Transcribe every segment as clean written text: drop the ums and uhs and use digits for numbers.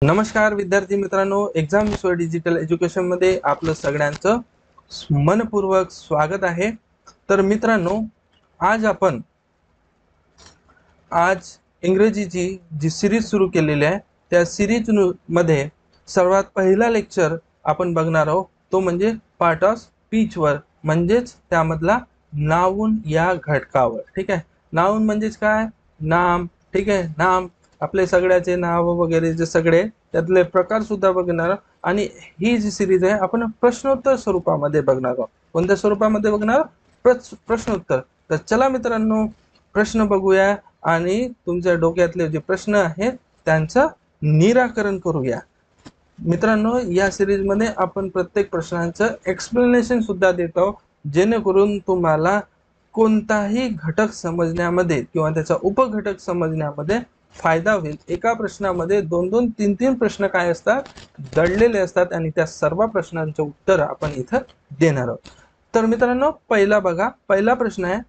नमस्कार विद्यार्थी मित्रांनो, एक्झाम विश्व डिजिटल एज्युकेशन मध्ये आपलं सगळ्यांचं मनपूर्वक स्वागत आहे। तर मित्रांनो, आज इंग्रजीची जी सिरीज सुरू केलेली आहे त्या सिरीज मध्ये सर्वात पहिला लेक्चर आपण बघणार आहोत, तो म्हणजे पार्ट ऑफ स्पीच वर, म्हणजेच त्यामधला नाउन या घटकावर। ठीक आहे, नाउन म्हणजेच काय? नाम। ठीक आहे, नाम आपले सगळ्याचे नाव वगैरे जे सगळे त्यातले प्रकार सुद्धा बघणार। आणि ही जी सिरीज आहे आपण प्रश्नोत्तर स्वरूपामध्ये बघणार आहोत। कोणत्या स्वरूपामध्ये बघणार? प्रश्नोत्तर। तर चला मित्रांनो, प्रश्न बघूया आणि तुमच्या डोक्यातले जे प्रश्न आहेत त्यांचं निराकरण करूया। मित्रांनो, या सिरीज मध्ये आपण प्रत्येक प्रश्नांचं एक्सप्लेनेशन सुद्धा देतो, जेणेकरून तुम्हाला कोणताही घटक समजण्यामध्ये किंवा त्याचा उपघटक समजण्यामध्ये फायदा होईल। एका प्रश्नामध्ये दोन दोन तीन तीन प्रश्न काय असतात? दडलेले असतात आणि त्या सर्व प्रश्नांचे उत्तर आपण इथं देणार आहोत। तर मित्रांनो, पहिला बघा, पहिला प्रश्न आहे,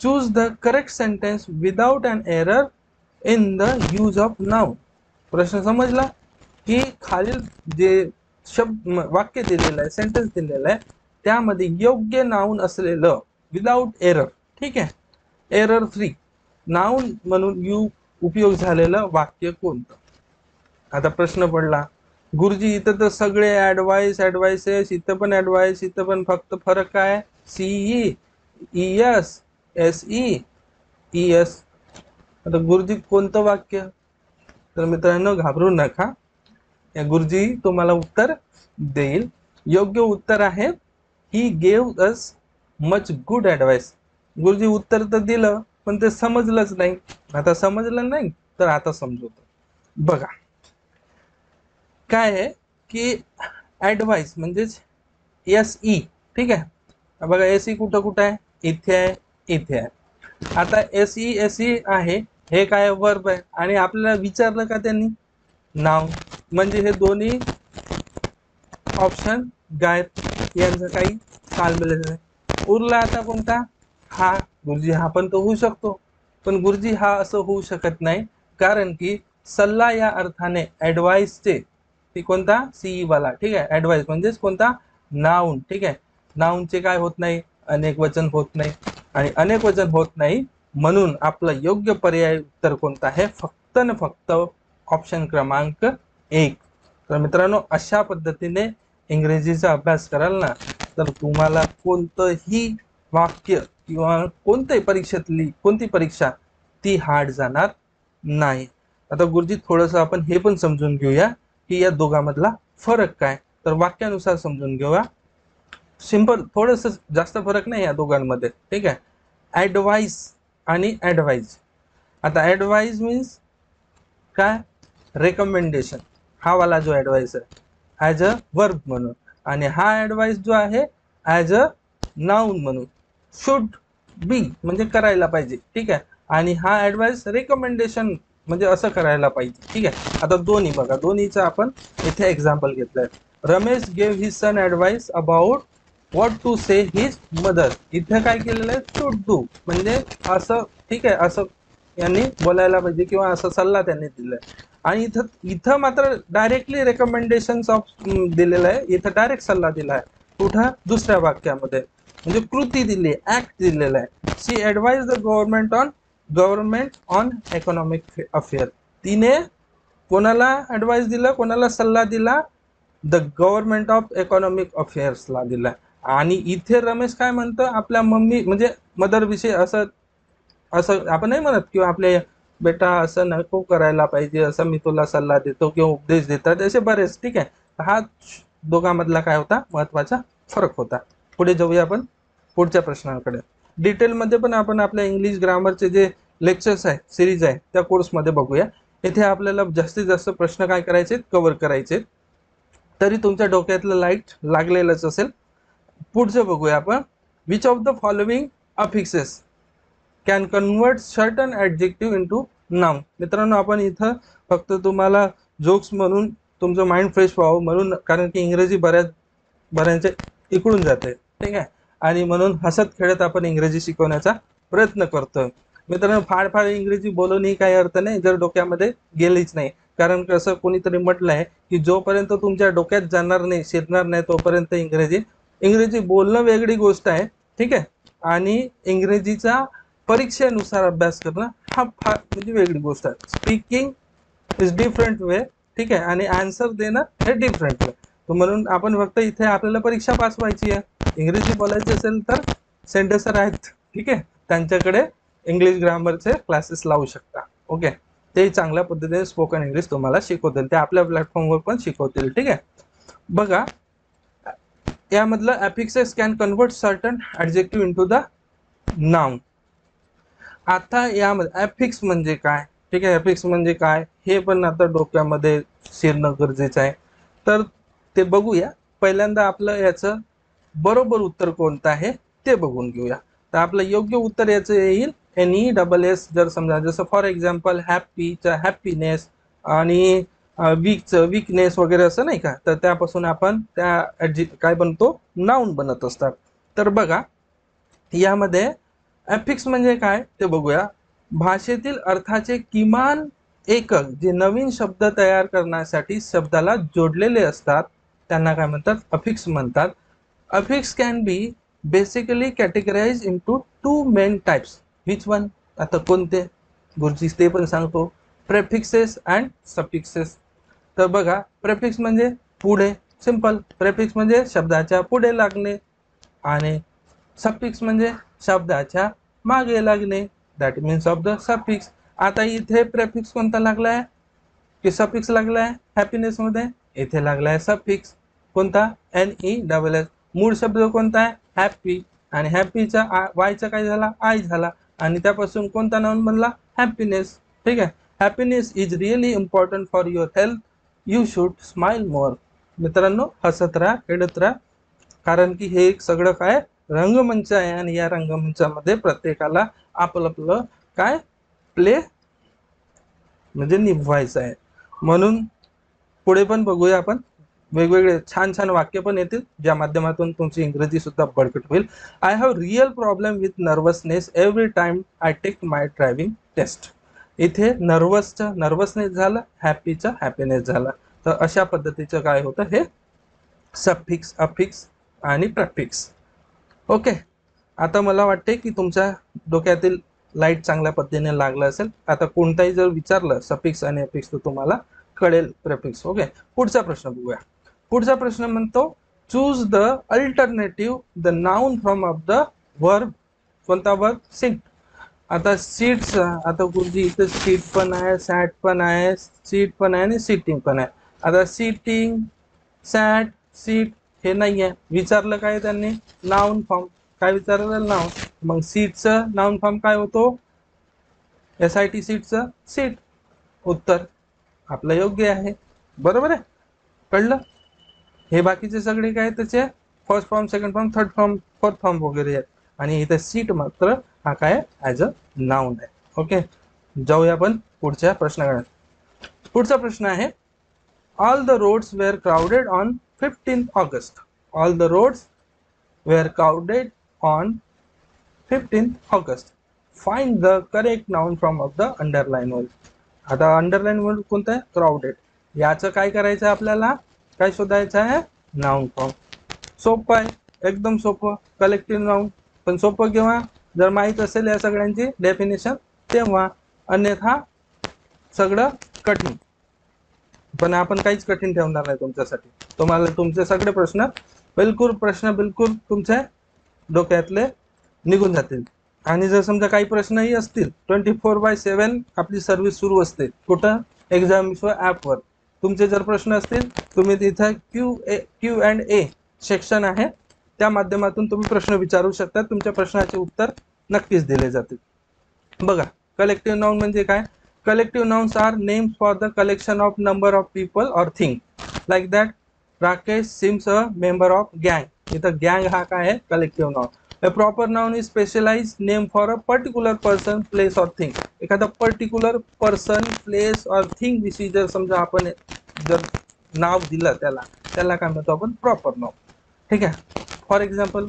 choose the correct sentence without an error in the use of noun. प्रश्न समजला की खालील जे शब्द वाक्य दिलेलं आहे, सेंटेन्स दिलेलं आहे, त्यामध्ये योग्य नाउन असलेलं विदाउट एरर, ठीक आहे, एरर फ्री नाउन म्हणून उपयोग झालेलं वाक्य कोणतं? आता प्रश्न पडला, गुरुजी इथं तर सगळे ऍडवाइस ऍडवाइसेस, इथं पण ऍडवाइस, इथं पण फक्त फरक काय? C E, E S, S E, E S. आता गुरुजी कोणतं वाक्य? तर मित्रांनो, घाबरू नका, या गुरुजी तुम्हाला उत्तर देईल। योग्य उत्तर आहे, he gave us much good advice. गुरुजी उत्तर तर दिलं पण ते समजलंच नाही। आता समजलं नाही तर आता समजवतो बघा। काय आहे की ऍडवाइस म्हणजेच एसई, ठीक आहे, बघा एसई कुठं कुठं आहे? इथे आहे, इथे आहे। आता एसई एसई आहे, हे काय? वर्ब आहे। आणि आपल्याला विचारलं का त्यांनी? नाउन, म्हणजे हे दोन्ही ऑप्शन गायब, यांचं काही ताळमेळ नाही। उरला आता कोणता? हा। गुरुजी हा पण तो होऊ शकतो, पण गुरुजी हा असं होऊ शकत नाही, कारण की सल्ला या अर्थाने ऍडवाइसचे, ती कोणता? सीई वाला, ठीक आहे। ऍडवाइस म्हणजेच कोणता? नाउन, ठीक आहे। नाउनचे काय होत नाही? अनेक वचन होत नाही, आणि अनेक वचन होत नाही म्हणून आपलं योग्य पर्याय उत्तर कोणता आहे? फक्त न फक्त ऑप्शन क्रमांक 1। तर मित्रांनो, अशा पद्धतीने इंग्रजीचा अभ्यास कराल ना, तर तुम्हाला कोणतंही वाक्य किंवा कोणत्याही परीक्षेतली कोणती परीक्षा ती हार्ड जाणार नाही। आता गुरुजी थोडंसं आपण हे पण समजून घेऊया की या दोघांमधला फरक काय। तर वाक्यानुसार समजून घेऊया, सिंपल, थोडंसं जास्त फरक नाही या दोघांमध्ये, ठीक आहे। ऍडवाइस आणि ऍडवाइज। आता ऍडवाइज मीन्स काय? रेकमेंडेशन, हा वाला जो ऍडवाइस आहे ऍज अ वर्ब म्हणून, आणि हा ऍडवाइस जो आहे ऍज अ नाउन म्हणून, शुड बी म्हणजे करायला पाहिजे, ठीक आहे। आणि हा ऍडवाइस रेकमेंडेशन म्हणजे असं करायला पाहिजे, ठीक आहे। आता दोन्ही बघा, दोन्हीचं आपण इथे एक्झाम्पल घेतलंय। Ramesh gave his son advice about what to say his mother. इथे काय केलेलं आहे? शुड डू, म्हणजे असं, ठीक आहे, असं यांनी बोलायला पाहिजे किंवा असा सल्ला त्यांनी दिलाय। आणि इथं इथं मात्र डायरेक्टली रेकमेंडेशन ऑफ दिलेलं आहे, इथं डायरेक्ट सल्ला दिलाय। कुठं? दुसऱ्या वाक्यामध्ये, म्हणजे कृती दिली, ऍक्ट दिलेला आहे। She advise the government on economic affair. तिने कोणाला ऍडवाइस दिला, कोणाला सल्ला दिला? द गव्हर्नमेंट ऑफ इकॉनॉमिक अफेअर्सला दिला। आणि इथे रमेश काय म्हणतो? आपल्या मम्मी म्हणजे मदर विषयी असं असं आपण नाही म्हणत किंवा आपले बेटा असं नको करायला पाहिजे, असं मी तुला सल्ला देतो किंवा उपदेश देतात, असे बरेच, ठीक आहे। हा दोघांमधला काय होता? महत्वाचा फरक होता। पुढे जाऊया आपण पुढच्या प्रश्नांकडे। डिटेलमध्ये पण आपण आपल्या इंग्लिश ग्रामरचे जे लेक्चर्स आहे, सिरीज आहे, त्या कोर्समध्ये बघूया। इथे आपल्याला जास्तीत जास्त प्रश्न काय करायचे? कव्हर करायचे। तरी तुमच्या डोक्यातलं लाईट लागलेलंच असेल। पुढचं बघूया आपण, which of the following affixes can convert certain adjective into noun. मित्रांनो, आपण इथं फक्त तुम्हाला जोक्स म्हणून तुमचं माइंड फ्रेश व्हावं म्हणून, कारण की इंग्रजी बऱ्यांचे इकडून जाते, ठीक आहे, आणि म्हणून हसत खेळत आपण इंग्रजी शिकवण्याचा प्रयत्न करतोय। मित्रांनो, फार फार इंग्रजी बोलूनही काही अर्थ नाही जर डोक्यामध्ये गेलीच नाही, कारण कसं कोणीतरी म्हटलंय की जोपर्यंत तुमच्या डोक्यात जाणार नाही, शिरणार नाही, तोपर्यंत इंग्रजी बोलणं वेगळी गोष्ट आहे, ठीक आहे, आणि इंग्रजीचा परीक्षेनुसार अभ्यास करणं हा फार म्हणजे वेगळी गोष्ट आहे. स्पीकिंग इज डिफरंट वे, ठीक आहे, आणि आन्सर देणं हे डिफरंट वे. तर म्हणून आपण फक्त इथे आपल्याला परीक्षा पास व्हायची आहे. इंग्रजी बोलायची असेल तर सेंटर सर आहेत, ठीक आहे, त्यांच्याकडे इंग्लिश ग्रामरचे क्लासेस लावू शकता. ओके, ते चांगल्या पद्धतीने स्पोकन इंग्लिश तुम्हाला शिकवतील, ते आपल्या प्लॅटफॉर्मवर पण शिकवतील. ठीक आहे, बघा यामधलं affixes can convert certain adjective into the noun. आता यामध्ये अफिक्स म्हणजे काय, ठीक आहे, अफिक्स म्हणजे काय हे पण आता डोक्यामध्ये शिरणं गरजेचं आहे. तर ते बघूया. पहिल्यांदा आपलं याचं बरोबर उत्तर कोणतं आहे ते बघून घेऊया. तर आपलं योग्य उत्तर याचं येईल NESS. जर समजा जसं फॉर एक्झाम्पल हॅपीचा हॅपीनेस आणि वीकचं वीकनेस वगैरे असं नाही का, तर त्यापासून आपण त्या काय बनतो, नाउन बनत असतात. तर बघा यामध्ये अफिक्स म्हणजे काय ते बघूया. भाषेतील अर्थाचे किमान एकक जे नवीन शब्द तयार करण्यासाठी शब्दाला जोडलेले असतात त्यांना काय म्हणतात, अफिक्स म्हणतात. Affix can be basically categorise into 2 main types. Which one? आता कोणते गुरुजी ते पण सांगतो. Prefixes and suffixes. तर बघा प्रेफिक्स म्हणजे पुढे, सिंपल. प्रेफिक्स म्हणजे शब्दाच्या पुढे लागणे आणि सफिक्स म्हणजे शब्दाच्या मागे लागणे, that means of the suffix. आता इथे प्रेफिक्स कोणता लागलाय की सफिक्स लागलाय हॅपीनेस मध्ये? इथे लागलाय सफिक्स कोणता, NESS. मूळ शब्द कोणता आहे, हॅपी, आणि हॅपीचा वायचा काय झाला, आय झाला, आणि त्यापासून कोणता नाउन बनला, हॅपीनेस. ठीक आहे, happiness is really important for your health, you should smile मोर. मित्रांनो हसत राहा, खेळत राहा, कारण की हे एक सगळं काय रंगमंच आहे आणि या रंगमंचामध्ये प्रत्येकाला आपलं आपलं काय प्ले म्हणजे निभवायचं आहे. म्हणून पुढे पण बघूया आपण, वेगवेगळे छान छान वाक्य पण येतील ज्या माध्यमातून तुमची इंग्रजी सुद्धा बळकट होईल. I have real problem with nervousness every time I take my driving test. इथे नर्वसनेस झालं, हॅपीचा हॅपीनेस झाला. तर अशा पद्धतीचं काय होतं हे सफिक्स, अफिक्स आणि प्रेफिक्स. ओके, आता मला वाटते की तुमच्या डोक्यातील लाईट चांगल्या पद्धतीने लागला असेल. आता कोणताही जर विचारलं सफिक्स आणि अफिक्स तर तुम्हाला कळेल प्रेफिक्स. ओके, पुढचा प्रश्न बघूया. पुढचा प्रश्न म्हणतो choose the alternative the noun from of the verb. कोणता वर्ब, सिट. आता सीट्स, आता गुरुजी इथे सीट पण आहे, सॅट पण आहे, सीट पण आहे आणि सिटिंग पण आहे. आता सिटिंग, सॅट, सीट हे नाही आहे. विचारलं काय त्यांनी, नाउन फॉर्म. काय विचारलं, नाउन. मग सीटचं नाउन फॉर्म काय होतो, SIT सीटचं सीट. उत्तर आपलं योग्य आहे, बरोबर आहे. कळलं. हे बाकीचे सगळे काय त्याचे first form, second form, third form, fourth form वगैरे आहेत, आणि इथे सीट मात्र हा काय ॲज अ नाउन आहे. ओके, जाऊया आपण पुढच्या प्रश्नाकडे. पुढचा प्रश्न आहे all the roads were crowded on 15th August. All the roads were crowded on 15th August. Find the correct noun from of the underline word. आता अंडरलाइन वर्ड कोणतं आहे, क्राउडेड. याचं काय करायचं आहे आपल्याला, काय शोधायचं आहे, नाउन फॉर्म. सोपं आहे, एकदम सोपं. Collective noun. पण सोपं केव्हा, जर माहीत असेल या सगळ्यांची डेफिनेशन तेव्हा, अन्यथा सगळं कठीण. पण आपण काहीच कठीण ठेवणार नाही तुमच्यासाठी. तुम्हाला तुमचे सगळे प्रश्न बिलकुल तुमच्या डोक्यातले निघून जातील. आणि जर समजा काही प्रश्नही असतील 24/7 आपली सर्व्हिस सुरू असते. कुठं, एक्झामिशो ॲपवर. तुमचे जर प्रश्न असतील तुम्ही तिथं Q&A सेक्शन आहे, त्या माध्यमातून तुम्ही प्रश्न विचारू शकता. तुमच्या प्रश्नाचे उत्तर नक्कीच दिले जातील. बघा कलेक्टिव्ह नाउन म्हणजे काय. Collective nouns are names for the collection of number of people or thing. Like that Rakesh seems a member of गँग. इथं गँग हा काय आहे, collective noun. A proper noun is specialized name for a particular person, place or thing. एखादा particular person, place और thing विषयी जर समजा आपण जर नाव दिलं त्याला काय म्हणतो आपण, प्रॉपर नाउन. ठीक आहे. फॉर एक्झाम्पल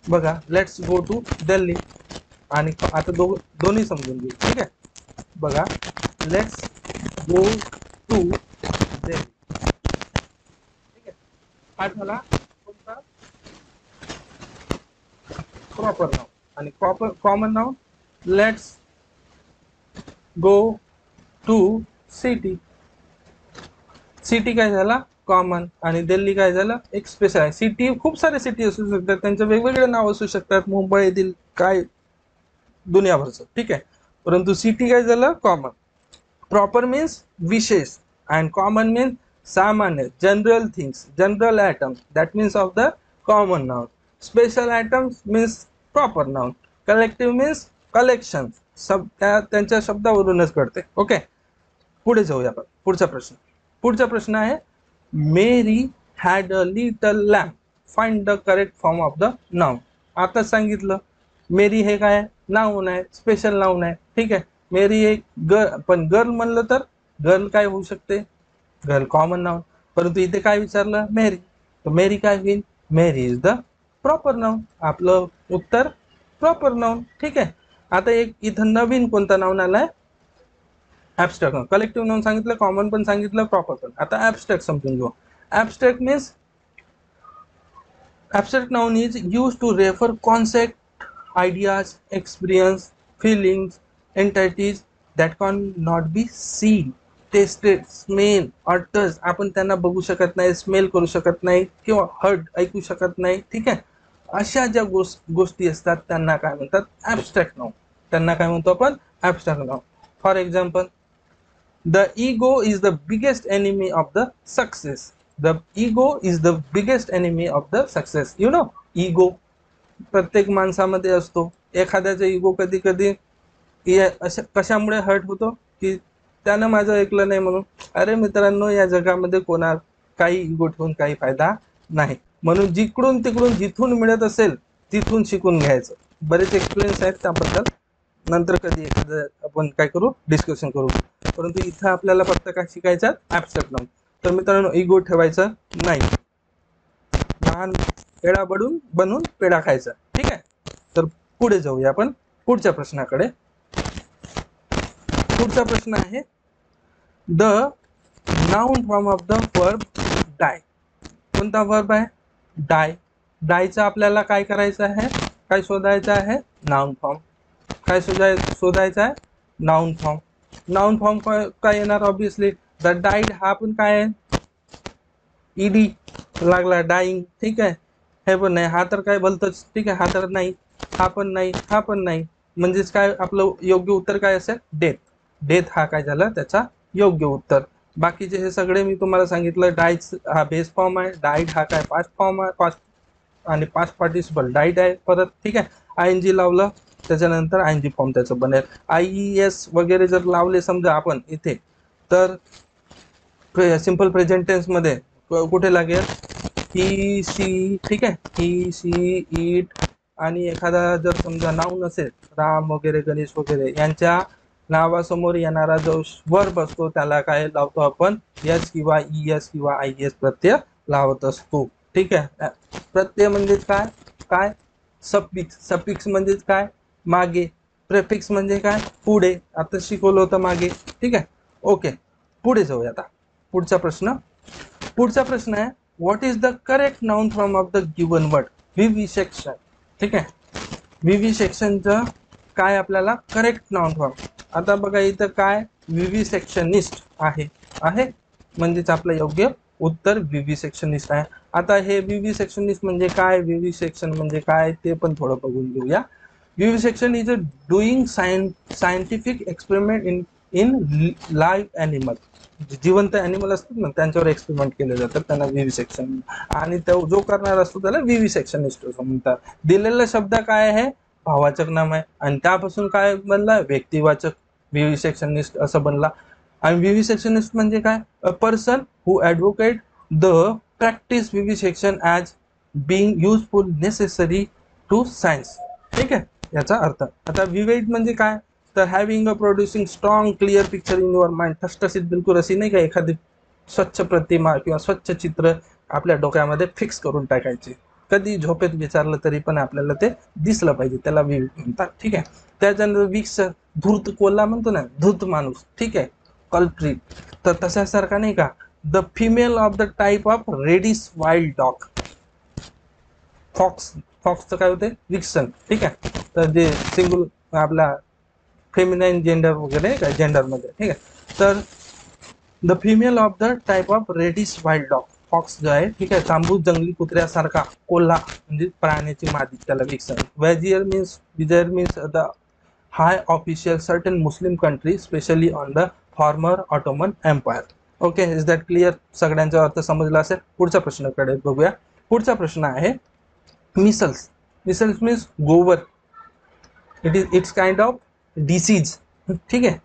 बघा, लेट्स गो टू दिल्ली. आणि आता दोन्ही समजून घेऊ. ठीक आहे, बघा लेट्स गो टू दिल्ली, ठीक आहे. हा झाला कोणता प्रॉपर नाउन. आणि proper common noun, let's go to city. City काय झाला कॉमन, आणि दिल्ली काय झालं एक स्पेशल आहे. सिटी खूप सारे सिटी असू शकतात, त्यांचे वेगवेगळे नाव असू शकतात, मुंबई दिल्ली काय दुनियाभरचं, ठीक आहे. परंतु सिटी काय झालं कॉमन. प्रॉपर मीन्स विशेष and common means सामान्य, general things, general items, that means of the common noun. Special items means proper noun. Collective means collection. सब त्यांच्या शब्दावरूनच कळते. ओके, पुढे जाऊया आपण. पुढचा प्रश्न आहे Mary had a little lamp, find the correct form of the noun. आता सांगितलं मेरी हे काय नाउन आहे, स्पेशल नाउन आहे, ठीक आहे. मेरी एक गर्ल, पण गर्ल म्हणलं तर गर्ल काय होऊ शकते, गर्ल कॉमन नाउन. परंतु इथे काय विचारलं मेरी, तर मेरी काय होईल, मेरी इज द प्रॉपर नाउन. आपलं उत्तर प्रॉपर नाउन, ठीक आहे. आता एक इथं नवीन कोणता नाउन आलाय, ॲब्स्ट्रॅक्ट नाउन. कलेक्टिव्ह नाउन सांगितलं, कॉमन पण सांगितलं, प्रॉपर पण. आता ॲब्स्ट्रॅक्ट समजून घेऊ. Abstract means abstract noun is used to refer concept, ideas, experience, feelings, entities that cannot be seen, tasted, smell or touch. आपण त्यांना बघू शकत नाही, स्मेल करू शकत नाही किंवा हर्ट ऐकू शकत नाही, ठीक आहे. अशा ज्या गोष्टी असतात त्यांना काय म्हणतात ॲब्स्ट्रॅक्ट नाउन. त्यांना काय म्हणतो आपण abstract noun. For example, the ego is the biggest enemy of the success. The ego is the biggest enemy of the success. You know, ego प्रत्येक माणसामध्ये असतो. एखाद्याचा इगो कधी कधी कशामुळे हर्ट होतो की त्यानं माझं ऐकलं नाही म्हणून. अरे मित्रांनो, या जगामध्ये कोणा काही इगो ठेवून काही फायदा नाही. म्हणून जिकडून तिकडून जिथून मिळत असेल तिथून शिकून घ्यायचं. बरेच एक्सपिरियन्स आहेत त्याबद्दल, नंतर कधी एखादं आपण काय करू डिस्कशन करू. परंतु इथं आपल्याला फक्त काय शिकायचं ॲब्स्ट्रॅक्ट नाउन. तर मित्रांनो, इगो ठेवायचं नाही, लहान पेढा बनून पेढा खायचा, ठीक आहे. तर पुढे जाऊया आपण पुढच्या प्रश्नाकडे. पुढचा प्रश्न आहे the noun form of the verb die. कोणता वर्ब आहे डाय. डायचा आपल्याला काय करायचं आहे, काय शोधायचं आहे नाउन फॉर्म. काय शोधायचं आहे नाउन फॉर्म. नाउन फॉर्म काय येणार ऑब्विसली द डाईड. हा पण काय आहे ईडी लागला डाईंग, ठीक आहे. हे पण नाही, हा तर काय भलतच, ठीक आहे. हा तर नाही, हा पण नाही, हा पण नाही. म्हणजेच काय आपलं योग्य उत्तर काय असेल डेथ. डेथ हा काय झाला त्याचा योग्य उत्तर. बाकीचे हे सगळे मी तुम्हाला सांगितलं. डाईच हा बेस फॉर्म आहे, डाईड हा काय पास्ट फॉर्म आहे, पास्ट आणि पास्ट पार्टिसिपल डाईड आहे परत, ठीक आहे. ING लावलं त्याच्यानंतर ING फॉर्म त्याचं बनेल. IES वगैरे जर लावले समजा आपण इथे, तर सिंपल प्रेझेंट टेन्स मध्ये कुठे लागेल ही सी, ठीक आहे. ही सी इट. आणि एखादा जर समजा नाउन असेल राम वगैरे गणेश वगैरे यांच्या नावासमोर येणारा जो वर्ब असतो त्याला काय लावतो आपण एस किंवा ES किंवा IES प्रत्यय लावत असतो, ठीक आहे. प्रत्यय म्हणजेच काय, काय सफिक्स. सफिक्स म्हणजेच काय मागे. प्रेफिक्स म्हणजे काय पुढे. आता शिकवलं होतं मागे, ठीक आहे. ओके, पुढे जाऊया आता. पुढचा प्रश्न आहे what is the correct noun form of the given word. Vivisection, ठीक आहे. विविसेक्शनचं काय आपल्याला करेक्ट नाउन फॉर्म. आता बघा इथं काय विविसेक्शनिस्ट आहे, म्हणजेच आपलं योग्य उत्तर विविसेक्शनिस्ट आहे. आता हे विविसेक्शनिस्ट म्हणजे काय, विविसेक्शन म्हणजे काय ते पण थोडं बघून घेऊया. Vivisection is a doing scientific experiment in live animal. जिवंत ॲनिमल असतात ना त्यांच्यावर एक्सपेरिमेंट केले जातात, त्यांना विविसेक्शन. आणि तो जो करणार असतो त्याला विविसेक्शनिस्ट असं म्हणतात. दिलेला शब्द काय आहे भाववाचक नाम आहे, आणि त्यापासून काय बनला व्यक्तिवाचक. विविसेक्शनिस्ट असं बनला. आणि विविसेक्शनिस्ट म्हणजे काय a person who advocate the practice vivisection as being useful necessary to science, ठीक आहे याचा अर्थ. आता विवेट म्हणजे काय तर having a producing strong clear picture in your mind. ठसठसीत बिलकुल अशी नाही का एखादी स्वच्छ प्रतिमा किंवा स्वच्छ चित्र आपल्या डोक्यामध्ये फिक्स करून टाकायचे. कधी झोपेत विचारलं तरी पण आपल्याला ते दिसलं पाहिजे, त्याला विवेक म्हणतात, ठीक आहे. त्याच्यानंतर विक्स धूर्त कोल्हा म्हणतो ना, धूर्त माणूस, ठीक आहे. पल्ट्री, तर तशासारखा नाही का, the female of the type of reddish wild dog, fox, फॉक्सचं काय होते, विक्सन, ठीक आहे. तर जे सिंगल आपला फेमिनाईन जेंडर वगैरे काय जेंडरमध्ये, ठीक आहे. तर the female of the type of reddish wild dog, fox जो आहे, ठीक आहे, तांबूस जंगली कुत्र्यासारखा कोल्हा म्हणजे प्राण्याची मादी, त्याला vixen. Vizier means the high official certain Muslim country specially on the former Ottoman empire. Okay, is that clear? सगळ्यांचा अर्थ समजला असेल. पुढच्या प्रश्नाकडे बघूया. पुढचा प्रश्न आहे मिसल्स. मिसल्स मीन्स गोवर. इट्स काइंड ऑफ डिसीज, ठीक आहे.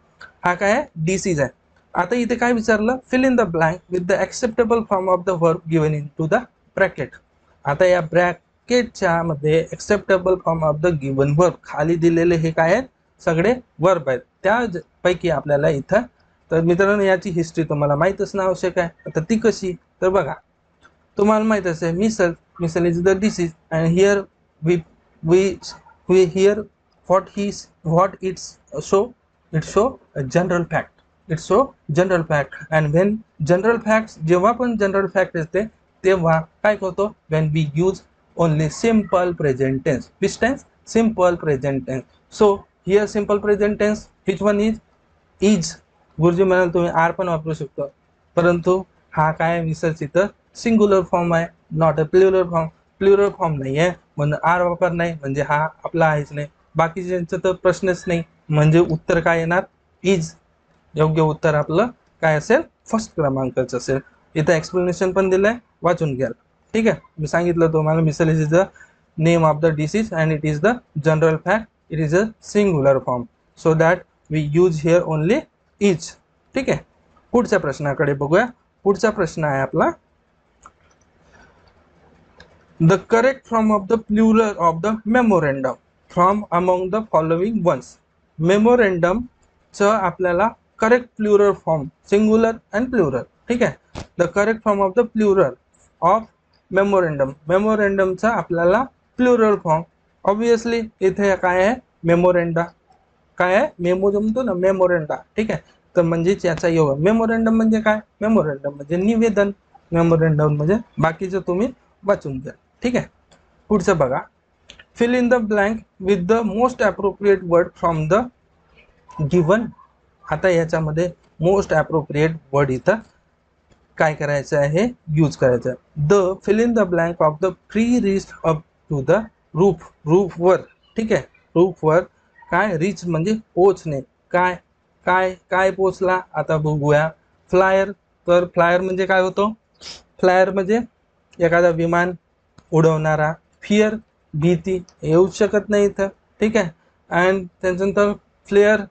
हा काय आहे, डिसीज आहे. आता इथे काय विचारलं, fill in the blank with the acceptable form of the verb given in to the bracket. आता या ब्रॅकेटच्या मध्ये acceptable form of the given verb, खाली दिलेले हे काय आहेत, सगळे वर्ब आहेत. त्यापैकी आपल्याला इथं, तर मित्रांनो याची हिस्ट्री तुम्हाला माहीत असणं आवश्यक आहे. आता ती कशी, तर बघा, तुम्हाला माहीत असेल measles is the disease and here we hear what it's show a general fact. It's show general fact, and when general facts, जेव्हा पण जनरल फॅक्ट असते तेव्हा काय करतो, when we use only simple present tense. which tense? Simple present tense. So here simple present tense, which one is गुरुजी म्हणाल तुम्ही R पण वापरू शकतो, परंतु हा काय मिसल्स इथं सिंग्युलर फॉर्म आहे, not a plural form. Plural form नाही आहे म्हणून आर वापर नाही, म्हणजे हा आपला आहेच नाही. बाकीच्यांचं तर प्रश्नच नाही, म्हणजे उत्तर काय येणार, इज. योग्य उत्तर आपलं काय असेल, फर्स्ट क्रमांकाचं असेल. इथं एक्सप्लेनेशन पण दिलंय, वाचून घ्या, ठीक आहे. मी सांगितलं तुम्हाला measles is the name of the disease and it is the general fact, it is a singular form, so that we use here only is, ठीक आहे. पुढच्या प्रश्नाकडे बघूया. पुढचा प्रश्न आहे आपला, the correct form of the plural of the memorandum from among the following ones. Memorandum च आपल्याला correct plural form, singular and plural, ठीक आहे. The correct form of the plural of memorandum, मेमोरेंडमचा आपल्याला प्लुरल फॉर्म, ऑब्विसली इथे काय आहे, memoranda. काय आहे, मेमो जमतो ना, मेमोरेंडा, ठीक आहे. तर म्हणजेच याचा योग, मेमोरेंडम म्हणजे काय, मेमोरेंडम म्हणजे निवेदन, मेमोरेंडम म्हणजे बाकीचं तुम्ही वाचून घ्या, ठीक आहे. पुढचं बघा, fill in the blank with the most appropriate word from the given. आता याच्यामध्ये मोस्ट ॲप्रोप्रिएट वर्ड इथं काय करायचं आहे, यूज करायचं आहे. The fill in the blank of the free reach up to the roof, रूफवर, ठीक आहे. रूफवर काय, रीच म्हणजे पोचणे, काय काय काय पोचला, आता बघूया. फ्लायर, तर फ्लायर म्हणजे काय होतो, फ्लायर म्हणजे एखादा विमान उडवणारा. फिअर भीती, येऊ शकत नाही इथं, ठीक आहे. अँड त्याच्यानंतर फ्लेअर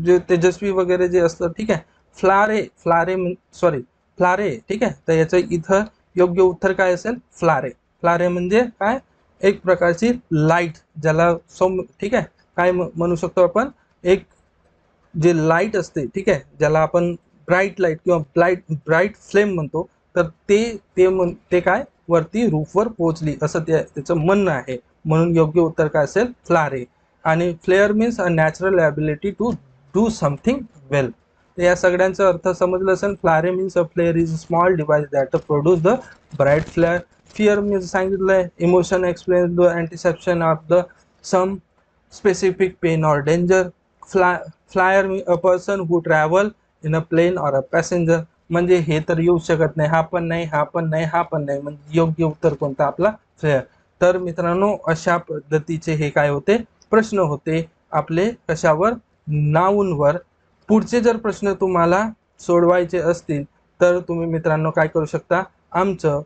जे तेजस्वी वगैरे जे असतं, ठीक आहे. फ्लारे, फ्लारे, ठीक आहे. तर याचं इथं योग्य उत्तर काय असेल, फ्लारे. फ्लारे म्हणजे काय, एक प्रकारची लाईट, ज्याला ठीक आहे, काय म्हणू शकतो आपण, एक जे लाईट असते, ठीक आहे, ज्याला आपण ब्राईट लाईट किंवा ब्राईट फ्लेम म्हणतो, तर ते काय वरती रूफवर पोहोचली असं त्याचं म्हणणं आहे. म्हणून योग्य उत्तर काय असेल, फ्लारे. आणि flair means a natural ability to do something well. या सगळ्यांचा अर्थ समजलं असेल. Flare means a flair is a small device that produce the bright flare. Fear means सांगितलंय, emotion explain the anticipation of the some specific pain or danger. Flyer a person who travel in a plane or a passenger. म्हणजे हे तर येऊ शकत नाही, हा पण नाही, हा पण नाही, हा पण नाही, म्हणजे योग्य उत्तर कोणता आपला, फ्लेअर. तर मित्रांनो अशा पद्धतीचे हे काय होते, प्रश्न होते आपले, कशावर, नाऊनवर. पुढचे जर प्रश्न तुम्हाला सोडवायचे असतील तर तुम्ही मित्रांनो काय करू शकता, आमचं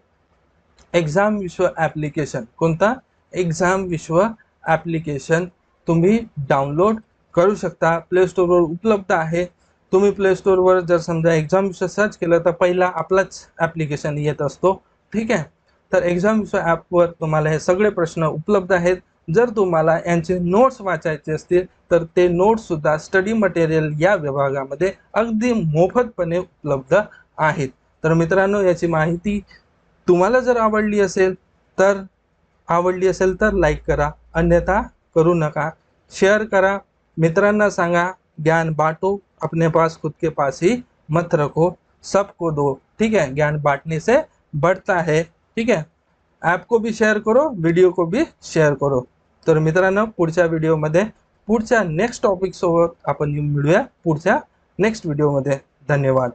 एक्झाम विश्व ॲप्लिकेशन, कोणता, एक्झाम विश्व ॲप्लिकेशन तुम्ही डाउनलोड करू शकता. प्ले स्टोअरवर उपलब्ध आहे. तुम्ही प्ले स्टोअरवर जर समजा एक्झाम विश्व सर्च केलं तर पहिला आपलाच ॲप्लिकेशन येत असतो, ठीक आहे. तर एक्झाम विश्व ॲपवर तुम्हाला हे सगळे प्रश्न उपलब्ध आहेत. जर तुम्हाला यांचे नोट्स वाचायचे असतील तर ते नोट्ससुद्धा स्टडी मटेरियल या विभागामध्ये अगदी मोफतपणे उपलब्ध आहेत. तर मित्रांनो याची माहिती तुम्हाला जर आवडली असेल तर लाईक करा, अन्यथा करू नका. शेअर करा, मित्रांना सांगा, ज्ञान बांटो, अपने पास खुद के पास ही मत रखो, सबको दो, ठीक है। ज्ञान बांटने से बढ़ता है, ठीक है। ॲप को भी शेअर करो, व्हिडिओ को भी शेअर करो। तर मित्रांनो, पुढच्या व्हिडिओमध्ये पुढच्या नेक्स्ट टॉपिक सोबत आपण मिळूया पुढच्या नेक्स्ट व्हिडिओमध्ये। धन्यवाद।